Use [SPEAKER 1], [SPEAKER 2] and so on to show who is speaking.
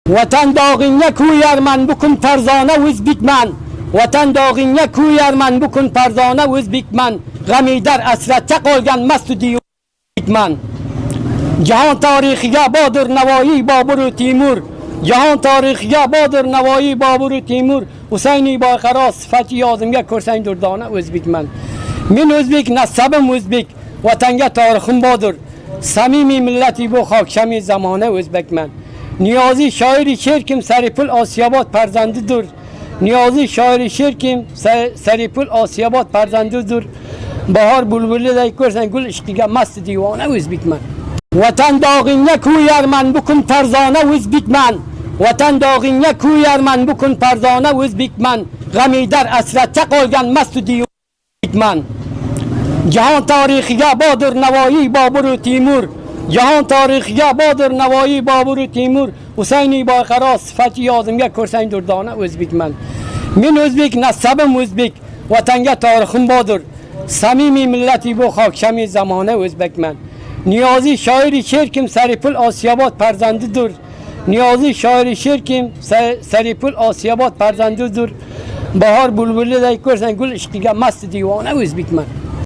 [SPEAKER 1] Vatan dağına kuyarman bukun tarzana Özbekman. Vatan dağına kuyarman bukun tarzana Özbekman. Gamidar asratcha qolgan Masudi Özbekman. Jahon tarixiga Bodur Navoiy Bobur Timur. Jahon tarixiga Bodur Navoiy Bobur Timur. Husayni boyqaro sifati yozimga ko'rsang durdona O'zbekman. Men o'zbek, nasabim o'zbek, vatanga tarixim bodur. Samimiy millati bu xokshami zamona O'zbekman. Niyozi shoiri sherkim Saripul Osiyobod farzandidir. Niyozi shoiri sherkim Saripul Osiyobod farzandidir. Bahor bulbuliday ko'rsang gul ishqiga mast divona O'zbekman. Vatan dog'ingga kuyarman bukun tarzona O'zbekman. Vatan dog'ingga kuyarman bukun tarzona O'zbekman. G'amidar asratcha qolgan Masudi O'zbekman. Jahon tarixiga Bodur Navoiy Bobur Timur. Jahon tarixiga Bodur Navoiy Bobur Timur. Husayni boyqaro sifati yozimga ko'rsang durdona O'zbekman. Men o'zbek, nasabim o'zbek, vatanga tarixim bodur. Samimiy millati bu xokshami zamona O'zbekman. Niyozi shoiri sherkim Saripul Osiyobod farzandidir. Niyozi shoiri sherkim Saripul Osiyobod farzandidir. Bahor bulbuliday ko'rsang gul ishqiga mast divona O'zbekman.